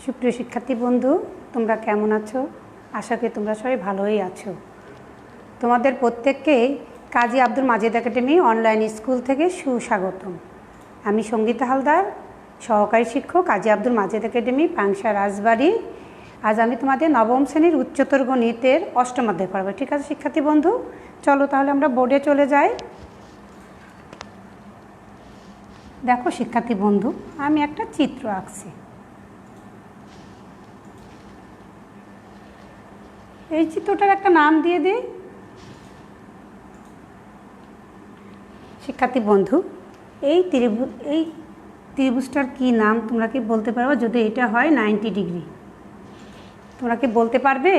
সুপ্রিয় শিক্ষার্থী বন্ধু, তোমরা কেমন আছো? আশা করি তোমরা সবাই ভালোই আছো। তোমাদের প্রত্যেককেই Kazi Abdul Majed academy online school থেকে সুস্বাগতম। আমি সঙ্গীতা হালদার, সহকারী শিক্ষক কাজী আব্দুল মাজেদ একাডেমি, পাংশা রাজবাড়ি। আজ আমি তোমাদের নবম শ্রেণীর উচ্চতর গণিতের অষ্টম অধ্যায় পড়াবো। ঠিক আছে শিক্ষার্থী বন্ধু, চলো তাহলে আমরা বোর্ডে চলে যাই। দেখো শিক্ষার্থী বন্ধু, আমি একটা চিত্র আঁকছি। এই চিত্রটার একটা নাম দিয়ে দিই। শিক্ষার্থী বন্ধু, এই ত্রিভুজটার কি নাম তোমরা কি বলতে পারবে? যদি এটা হয় 90 ডিগ্রি, তোমরা কি বলতে পারবে?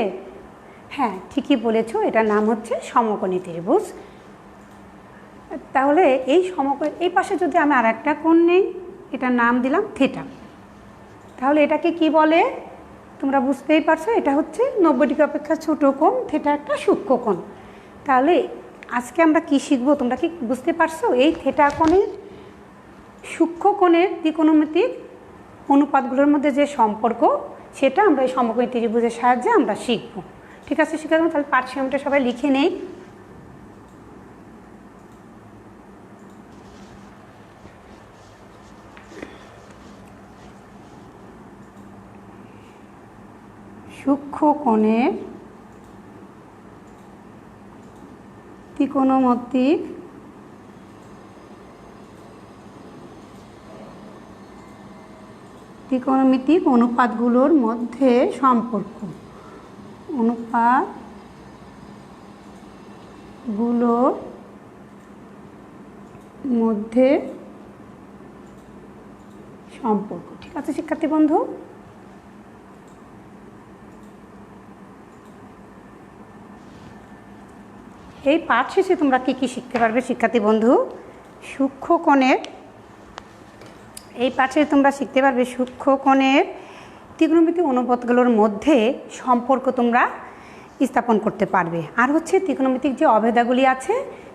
হ্যাঁ, ঠিকই বলেছো, এটার নাম হচ্ছে সমকোণী ত্রিভুজ। তাহলে এই সমকোণ, এই পাশে যদি আমি আর একটা কোণ নেই, এটার নাম দিলাম থিটা। তাহলে এটাকে কি বলে? তোমরা বুঝতেই পারছো, এটা হচ্ছে 90 ডিগ্রি অপেক্ষা ছোটো কোণ, থিটা একটা সূক্ষ্ম কোণ। তাহলে আজকে আমরা কি শিখবো তোমরা কি বুঝতে পারছো? এই থিটা কোণের সূক্ষ্ম কোণের ত্রিকোণমিতিক অনুপাতগুলোর মধ্যে যে সম্পর্ক, সেটা আমরা এই সমকোণী ত্রিভুজের সাহায্যে আমরা শিখব। ঠিক আছে শিক্ষার্থী, তাহলে পাঠ্যক্রমটা সবাই লিখে নেই। সূক্ষ্ম কোণের ত্রিকোণমিতিক অনুপাতগুলোর মধ্যে সম্পর্ক, অনুপাতগুলোর মধ্যে সম্পর্ক। ঠিক আছে শিক্ষার্থী বন্ধু, এই পাঠ শেষে তোমরা কি কি শিখতে পারবে শিক্ষার্থী বন্ধু? সূক্ষ্ম কোণের, এই পাঠে তোমরা শিখতে পারবে সূক্ষ্ম কোণের ত্রিকোণমিতিক অনুপাতগুলোর মধ্যে সম্পর্ক তোমরা স্থাপন করতে পারবে। আর হচ্ছে ত্রিকোণমিতিক যে অভেদাগুলি আছে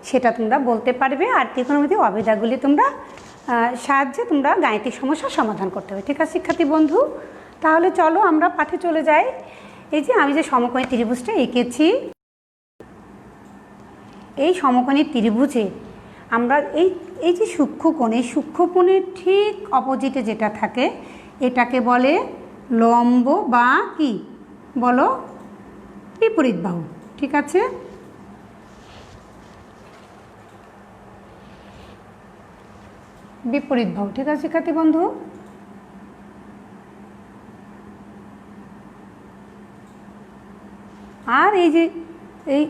সেটা তোমরা বলতে পারবে। আর ত্রিকোণমিতিক অভেদাগুলি তোমরা সাহায্যে তোমরা গাণিতিক সমস্যার সমাধান করতে হবে। ঠিক আছে শিক্ষার্থী বন্ধু, তাহলে চলো আমরা পাঠে চলে যাই। এই যে আমি যে সমকোণী ত্রিভুজটা এঁকেছি, এই সমকোণী ত্রিভুজে আমরা এই যে সূক্ষ্ম কোণ, এই সূক্ষ্ম কোণের ঠিক অপোজিটে যেটা থাকে এটাকে বলে লম্ব বা কি বলো? বিপরীত বাহু। ঠিক আছে, বিপরীত বাহু। ঠিক আছে শিক্ষার্থী বন্ধু, আর এই যে এই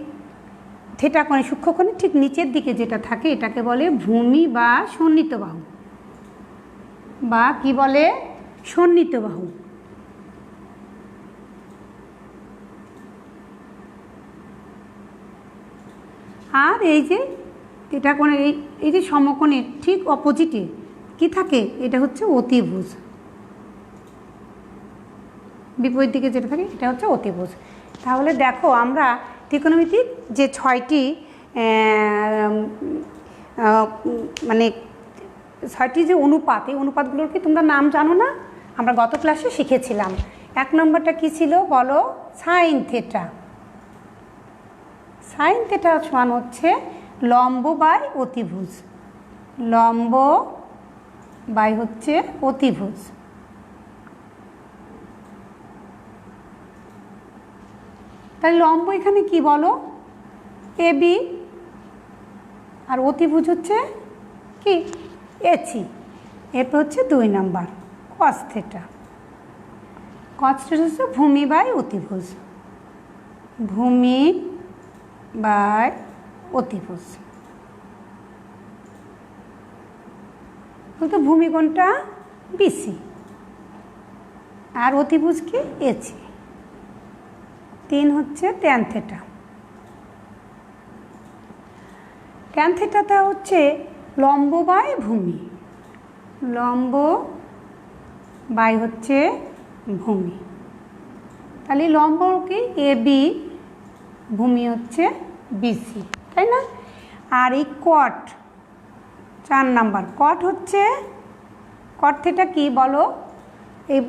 থিটা কোণে সূক্ষ্ম কোণে ঠিক নিচের দিকে যেটা থাকে এটাকে বলে ভূমি বা সন্নিহিত বাহু, বা কি বলে? সন্নিহিত বাহু। আর এই যে থিটা কোণের এই যে সমকোণের ঠিক অপোজিটে কি থাকে, এটা হচ্ছে অতিভুজ। বিপরীত দিকে যেটা থাকে এটা হচ্ছে অতিভুজ। তাহলে দেখো, আমরা ত্রিকোণমিতিক যে 6টি মানে 6টি যে অনুপাত, এই অনুপাতগুলোর কি তোমরা নাম জানো না? আমরা গত ক্লাসে শিখেছিলাম। 1 নম্বরটা কি ছিল বলো? Sine theta. সাইন থিটা সমান হচ্ছে লম্ব বাই অতিভুজ, লম্ব বাই হচ্ছে অতিভুজ। তাহলে লম্ব এখানে কি বলো? এবি, আর অতিভুজ হচ্ছে কি? এসি। এরপর হচ্ছে 2 number cos theta. Cos theta হচ্ছে ভূমি বাই অতিভুজ, ভূমি বাই অতিভুজ। বলতে ভূমি কোণটা বিসি আর অতিভুজ কি? এসি। 3 হচ্ছে ট্যান থিটা। ট্যান থিটাটা হচ্ছে লম্ব বাই ভূমি, লম্ব বাই হচ্ছে ভূমি। তাহলে লম্ব কি? এবি, ভূমি হচ্ছে বিসি, তাই না? আর এই কট 4 নাম্বার কট হচ্ছে, কট থিটা কি বলো? এই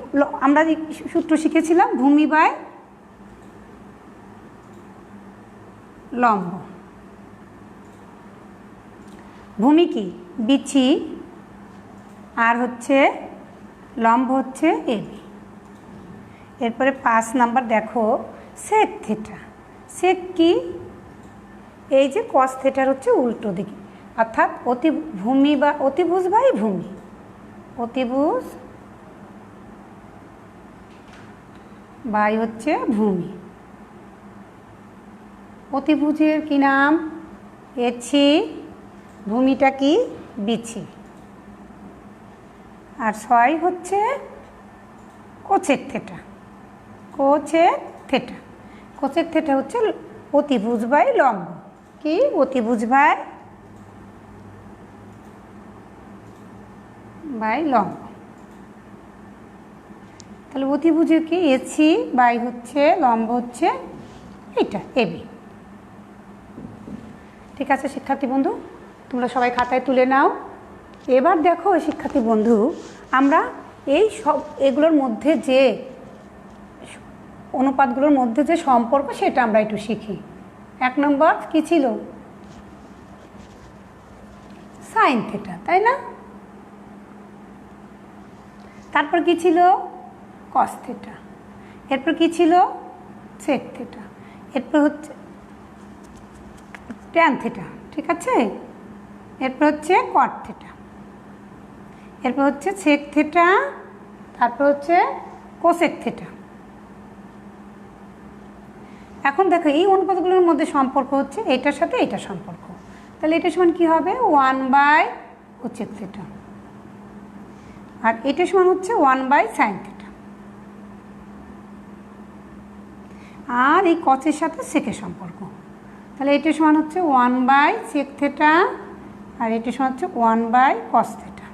আমরা যে সূত্র শিখেছিলাম ভূমি বাই লম্ব। ভূমি কি বিচি, আর হচ্ছে লম্ব হচ্ছে এবি। এরপরে 5 নাম্বার দেখো সেক থিটা। সেক কি, এই যে কস থিটার হচ্ছে উল্টো দিকে, অর্থাৎ ভূমি বা অতিভুজ বাই ভূমি, অতিভুজ বাই হচ্ছে ভূমি। অতিভুজের কি নাম এছি, ভূমিটা কি বিচি, আর 6 হচ্ছে cosec theta. Cosec theta, cosec theta হচ্ছে অতিভুজ বাই লম্ব, কি অতিভুজ বাই লম্ব। তাহলে অতিভুজের কি এছি বাই হচ্ছে লম্ব হচ্ছে এটা এবি। ঠিক আছে শিক্ষার্থী বন্ধু, তোমরা সবাই খাতায় তুলে নাও। এবার দেখো শিক্ষার্থী বন্ধু, আমরা এই সব এগুলোর মধ্যে যে অনুপাতগুলোর মধ্যে যে সম্পর্ক সেটা আমরা একটু শিখি। 1 নম্বর কি ছিল, সাইন থিটা, তাই না? তারপর কি ছিল কস থিটা, এরপর কি ছিল সেক থিটা, এরপর হচ্ছে ট্যান থিটা, ঠিক আছে? এরপর হচ্ছে কট থিটা, এরপর হচ্ছে সেক থিটা, তারপর হচ্ছে কোসেক থিটা। এখন দেখো এই অনুপাতগুলোর মধ্যে সম্পর্ক হচ্ছে এটার সাথে এটা সম্পর্ক, তাহলে এটা সমান কী হবে 1 বাই কোসেক থিটা, আর এটা সমান হচ্ছে 1 বাই সাইন থিটা। আর এই কসের সাথে সেকের সম্পর্ক, তাহলে এটা সমান হচ্ছে 1 বাই সেক থিটা, আর এটা সমান হচ্ছে 1 বাই কস থিটা।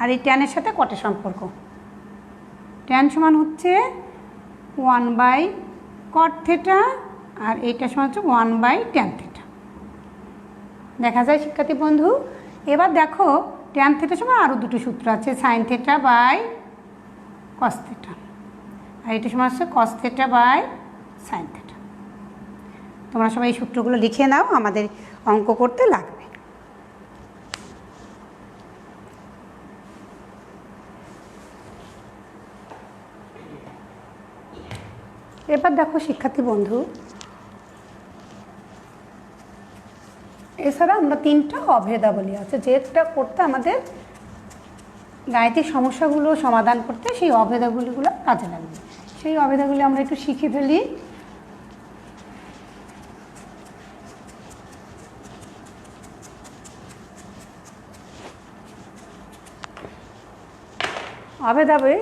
আর এই ট্যানের সাথে কটের সম্পর্ক, ট্যান সমান হচ্ছে 1 বাই কট থিটা, আর এইটা সমান হচ্ছে 1 বাই ট্যান থিটা। দেখা যায় শিক্ষার্থী বন্ধু। এবার দেখো ট্যান থিটার সময় আরও দুটো সূত্র আছে, sine theta by cos theta, আর এটা সমান হচ্ছে cos theta by sine theta. তোমরা সবাই এই সূত্রগুলো লিখে নাও, আমাদের অঙ্ক করতে লাগবে। এবার দেখো শিক্ষার্থী বন্ধু, এছাড়া আমরা 3টা অভেদাবলী আছে, যেটা করতে আমাদের গাণিতিক সমস্যাগুলো সমাধান করতে সেই অভেদাবলীগুলো কাজে লাগবে। সেই অভেদাগুলি আমরা একটু শিখে ফেলি। অভেদাবলী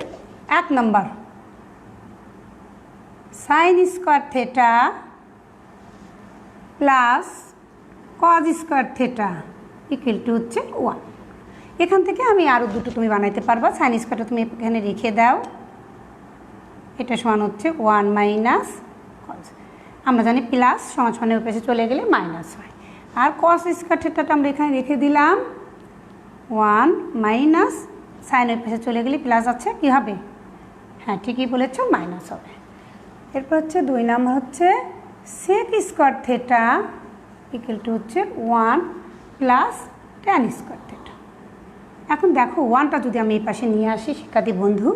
1 নম্বর, sine square theta plus cos square theta equal to হচ্ছে 1। এখান থেকে আমি আরও দুটো তুমি বানাইতে পারবা। সাইন স্কোয়ারটা তুমি এখানে রেখে দাও, এটা সমান হচ্ছে 1 মাইনাস কজ। আমরা জানি প্লাস সমান সমানের পাশে চলে গেলে মাইনাস হয়। আর কস স্কোয়ার থিটাটা আমরা এখানে রেখে দিলাম, 1 মাইনাস সাইনের পাশে চলে গেলে প্লাস আছে, কী হবে? হ্যাঁ ঠিকই বলেছ, মাইনাস হবে। এরপর হচ্ছে 2 নাম্বার হচ্ছে sec square theta equal to হচ্ছে 1 প্লাস ট্যান স্কোয়ার থিটা। এখন দেখো 1টা যদি আমি এই পাশে নিয়ে আসি শিক্ষার্থী বন্ধু,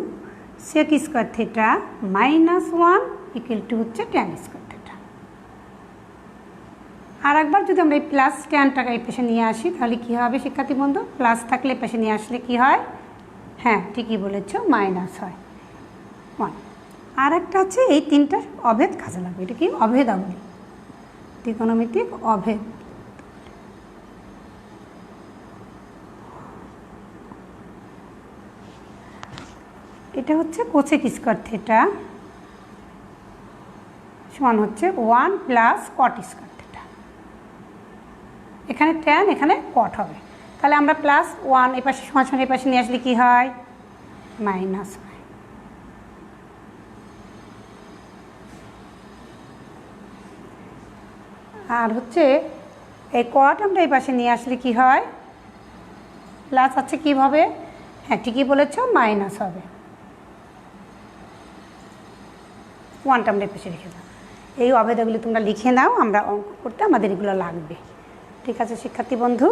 sec square theta minus 1 equal to হচ্ছে ট্যান স্কোয়ার থিটা। আর একবার যদি আমরা এই প্লাস ট্যানটাকে এই পাশে নিয়ে আসি তাহলে কী হবে শিক্ষার্থী বন্ধু? প্লাস থাকলে এই পাশে নিয়ে আসলে কী হয়? হ্যাঁ ঠিকই বলেছ, মাইনাস হয় 1। আর একটা আছে এই 3টা অভেদ কাজে লাগবে, এটা কি অভেদাবলী, ত্রিকোণমিতিক অভেদ। এটা হচ্ছে কোসেক স্কোয়ার থিটা সমান হচ্ছে 1 প্লাস কট স্কোয়ার থিটা। এখানে ট্যান, এখানে কট হবে, তাহলে আমরা প্লাস 1 এই পাশে সমান সমান এই পাশে নিয়ে আসলে কী হয়? মাইনাস হয়। আর হচ্ছে এই কট আমরা এই পাশে নিয়ে আসলে কি হয়? প্লাস আছে কীভাবে? হ্যাঁ ঠিকই বলেছ, মাইনাস হবে। 1টা আমরা পেছনে লিখে দাও। এই অভেদাগুলি তোমরা লিখে নাও, আমরা অঙ্ক করতে আমাদের এগুলো লাগবে। ঠিক আছে শিক্ষার্থী বন্ধু,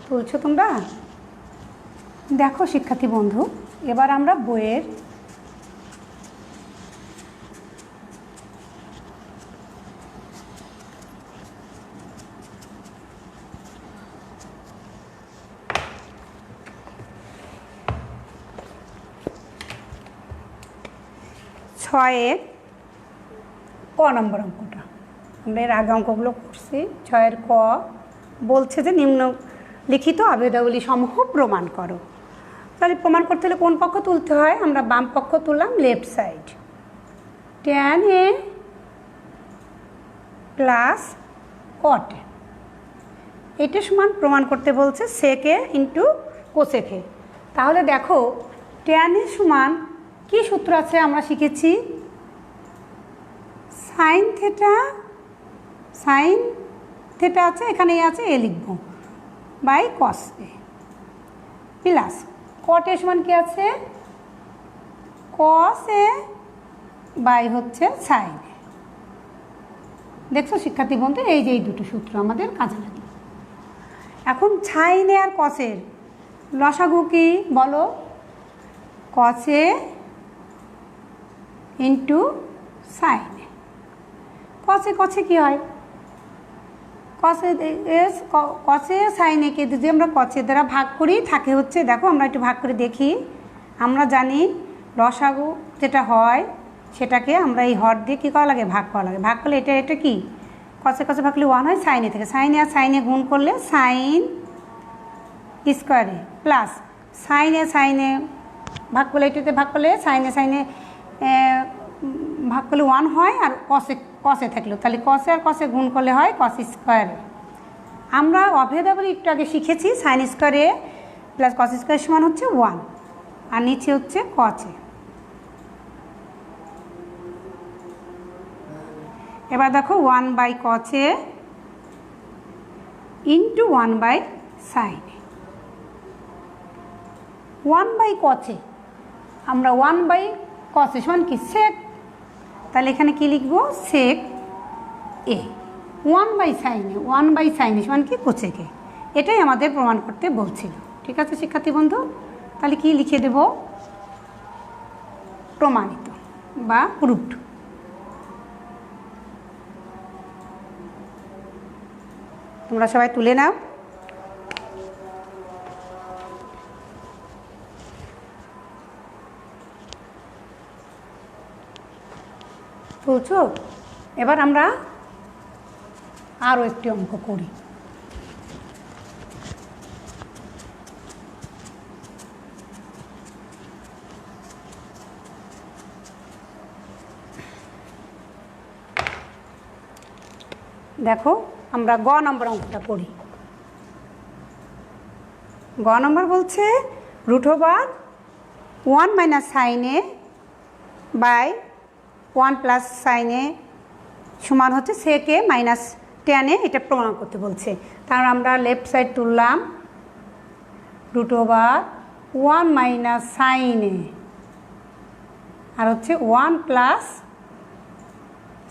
তুলছো তোমরা? দেখো শিক্ষার্থী বন্ধু, এবার আমরা বইয়ের ছয়ের ক নম্বর অঙ্কটা, আমরা এর আগে অঙ্কগুলো করছি। 6-এর ক বলছে যে নিম্নলিখিত আবেদাবলী সমূহ প্রমাণ করো। তাহলে প্রমাণ করতে হলে কোন পক্ষ তুলতে হয়? আমরা বাম পক্ষ তুললাম, left side. tan a plus cot a, এটা সমান প্রমাণ করতে বলছে sec a into cosec a। তাহলে দেখো tan a সমান কি সূত্র আছে আমরা শিখেছি? সাইন থেটা আছে, এখানে আছে এ লিখব, by cos A plus cot এ সমান কি আছে? কস এ বাই হচ্ছে সাইন এ। দেখছো শিক্ষার্থী বন্ধু, এই যে এই দুটো সূত্র আমাদের কাজে লাগে। এখন সাইন এ আর কসের লসাগু কি বলো? কস এ ইন্টু সাইন এ। কসে কী হয়? কসে সাইন একে যদি আমরা কসে দ্বারা ভাগ করি থাকে হচ্ছে, দেখো আমরা একটু ভাগ করে দেখি। আমরা জানি লসাগু যেটা হয় সেটাকে আমরা এই হর দিয়ে কী করা লাগে? ভাগ করা লাগে। ভাগ করলে এটা কি? কসে ভাগ করলে 1 হয় সাইন এ থেকে। সাইনে আর সাইনে গুণ করলে সাইন স্কোয়ারে প্লাস সাইনে ভাগ করলে এটাতে ভাগ করলে সাইনে ভাগ করলে 1 হয়, আর কসে থাকলো তাহলে কসে আর কসে গুণ করলে হয় কস স্কোয়ারে। আমরা অভেদাবলী একটু আগে শিখেছি, সাইন স্কোয়ারে প্লাস কস স্কোয়ার সমান হচ্ছে 1, আর নিচে হচ্ছে কসে। এবার দেখো 1 বাই কসে ইন্টু 1 বাই সাইনে। 1 বাই কসে আমরা 1 বাই কসে সমান কি? সেক। তাহলে এখানে কি লিখবো? সেক এ। 1 বাই সাইনে সমান কি? কোসেক এ। এটাই আমাদের প্রমাণ করতে বলছিল। ঠিক আছে শিক্ষার্থী বন্ধু, তাহলে কি লিখে দেব? প্রমাণিত বা প্রুফড। তোমরা সবাই তুলে নাও। তুলছো? এবার আমরা আরও একটি অঙ্ক করি। দেখো আমরা গ নম্বর অঙ্কটা করি। গ নম্বর বলছে √1 minus sine A by 1 plus sine A সমান হচ্ছে সেক এ মাইনাস tan এ, এটা প্রমাণ করতে বলছে। তার আমরা লেফট সাইড তুললাম, √1 মাইনাস সাইন এ আর হচ্ছে 1 প্লাস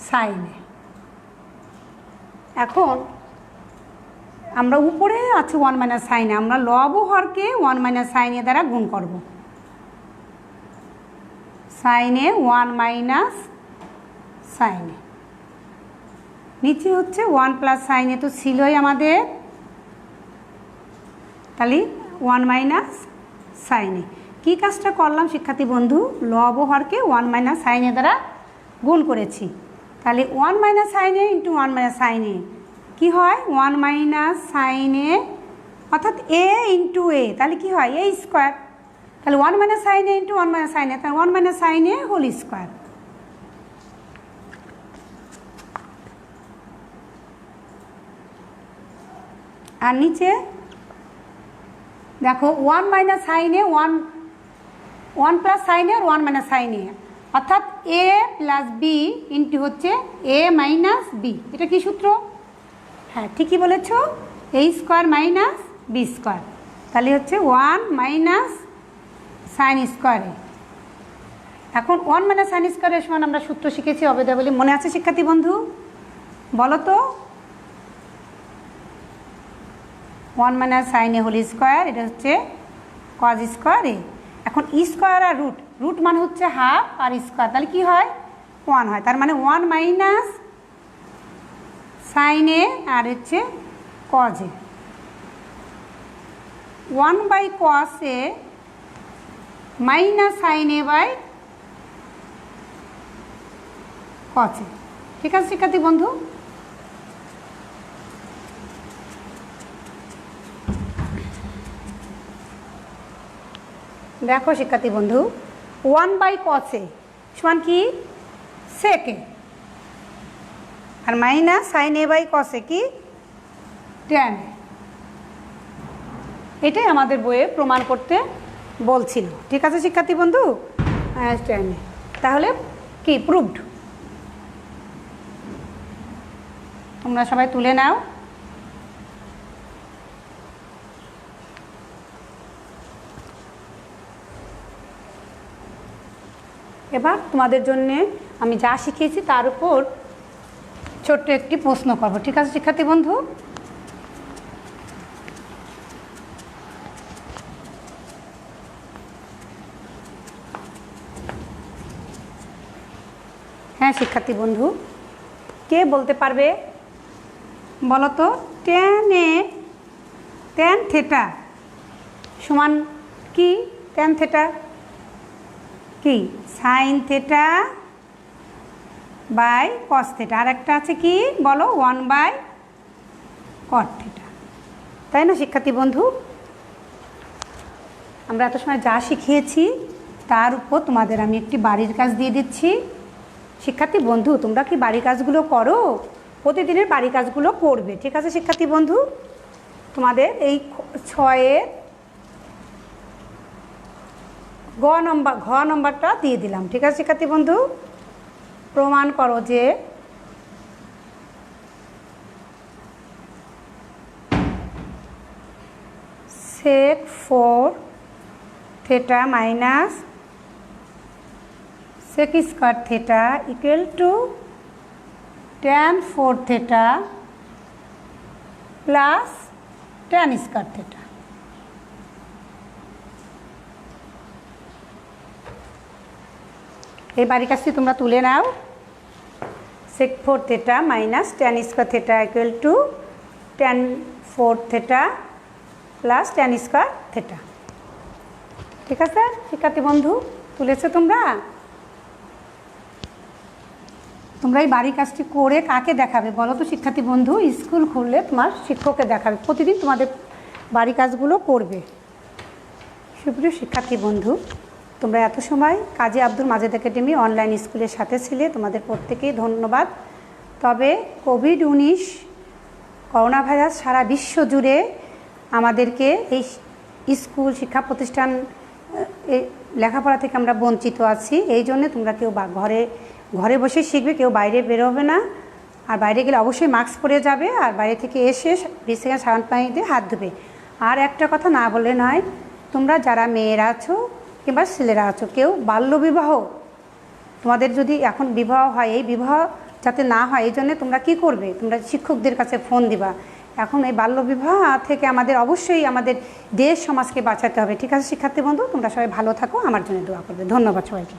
সাইন এ। এখন আমরা উপরে আছে 1 মাইনাস সাইন এ, আমরা লব ও হরকে 1 মাইনাস সাইন এ দ্বারা গুণ করব। সাইন এ 1 মাইনাস সাইন এ, নিচে হচ্ছে 1 প্লাস সাইন এ তো ছিলই আমাদের, তাহলে 1 মাইনাস সাইন এ। কী কাজটা করলাম শিক্ষার্থী বন্ধু? লব ও হরকে 1 মাইনাস সাইন এ দ্বারা গুণ করেছি। তাহলে 1 মাইনাস সাইন এ ইন্টু 1 মাইনাস সাইন এ কী হয়? 1 মাইনাস সাইন এ অর্থাৎ এ ইন্টু এ, তাহলে কী হয়? এ স্কোয়ার। তাহলে 1 মাইনাস সাইন এ ইন্টু 1 মাইনাস সাইন এ, তাহলে 1 মাইনাস সাইন এ হোল স্কোয়ার। আর নিচে দেখো 1 minus sine A 1 plus sine A R 1 minus sine এ, অর্থাৎ এ প্লাস বি ইন্টু হচ্ছে এ মাইনাস বি। এটা কি সূত্র? হ্যাঁ, ঠিকই বলেছ, a square minus B square, তাহলে হচ্ছে 1 মাইনাস সাইন স্কোয়ারে। এখন 1 মাইনাস সাইন স্কোয়ারের সমান আমরা সূত্র শিখেছি অবেদাবলি, মনে আছে শিক্ষার্থী বন্ধু? বলো তো। 1 মাইনাস সাইন এ হোল স্কোয়ার, এটা হচ্ছে কজ স্কোয়ার এ। এখন স্কোয়ার আর রুট, রুট মানে হচ্ছে হাফ আর স্কোয়ার, তাহলে কি হয়? 1 হয়। তার মানে 1 মাইনাস সাইন এ আর হচ্ছে cos A. 1 by cos A minus sine A by cos A. ঠিক আছে শিক্ষার্থী বন্ধু? দেখো শিক্ষার্থী বন্ধু, 1 বাই কস এ সমান কি? সেক এ, আর minus sine A by cos A কি? ট্যান। এটাই আমাদের বইয়ে প্রমাণ করতে বলছিল। ঠিক আছে শিক্ষার্থী বন্ধু? ট্যান। তাহলে কি প্রুভড? তোমরা সবাই তুলে নাও। এবার তোমাদের জন্যে আমি যা শিখিয়েছি তার উপর ছোট্ট একটি প্রশ্ন করব। ঠিক আছে শিক্ষার্থী বন্ধু? হ্যাঁ শিক্ষার্থী বন্ধু, কে বলতে পারবে বলো তো? ট্যান থেটা সমান কি? ট্যান থেটা কি? Sine theta by cos theta. আর একটা আছে কি বলো? 1 বাই কট থেটা। তাই না শিক্ষার্থী বন্ধু? আমরা এত সময় যা শিখিয়েছি তার উপর তোমাদের আমি একটি বাড়ির কাজ দিয়ে দিচ্ছি। শিক্ষার্থী বন্ধু, তোমরা কি বাড়ির কাজগুলো করো? প্রতিদিনের বাড়ির কাজগুলো করবে। ঠিক আছে শিক্ষার্থী বন্ধু? তোমাদের এই 6-এর ঘ নম্বরটা দিয়ে দিলাম। ঠিক আছে শিক্ষার্থী বন্ধু? প্রমাণ করো যে sec 4 theta minus sec square theta equal to tan 4 theta plus tan square theta। এই বাড়ির কাজটি তোমরা তুলে নাও। sec 4 theta minus tan square theta equal to tan 4 theta plus tan square theta. ঠিক আছে শিক্ষার্থী বন্ধু? তুলেছো তোমরা? তোমরা এই বাড়ির কাজটি করে কাকে দেখাবে বলো তো শিক্ষার্থী বন্ধু? স্কুল খুললে তোমার শিক্ষককে দেখাবে। প্রতিদিন তোমাদের বাড়ি কাজগুলো করবে। সুপ্রিয় শিক্ষার্থী বন্ধু, তোমরা এত সময় কাজী আব্দুল মাজেদ একাডেমি অনলাইন স্কুলের সাথে ছিলে, তোমাদের প্রত্যেকেই ধন্যবাদ। তবে কোভিড-19 করোনা ভাইরাস সারা বিশ্ব জুড়ে আমাদেরকে এই স্কুল শিক্ষা প্রতিষ্ঠান লেখাপড়া থেকে আমরা বঞ্চিত আছি। এই জন্যে তোমরা কেউ ঘরে বসে শিখবে, কেউ বাইরে বেরোবে না। আর বাইরে গেলে অবশ্যই মাস্ক পরে যাবে, আর বাইরে থেকে এসে 20 সেকেন্ড সাবান পানি দিয়ে হাত ধুবে। আর একটা কথা না বলে নয়, তোমরা যারা মেয়েরা আছো কিংবা ছেলেরা আছো, কেউ বাল্যবিবাহ, তোমাদের যদি এখন বিবাহ হয়, এই বিবাহ যাতে না হয় এই জন্যে তোমরা কী করবে? তোমরা শিক্ষকদের কাছে ফোন দিবা। এখন এই বাল্যবিবাহ থেকে আমাদের অবশ্যই আমাদের দেশ সমাজকে বাঁচাতে হবে। ঠিক আছে শিক্ষার্থী বন্ধু? তোমরা সবাই ভালো থাকো, আমার জন্য দোয়া করবে। ধন্যবাদ সবাইকে।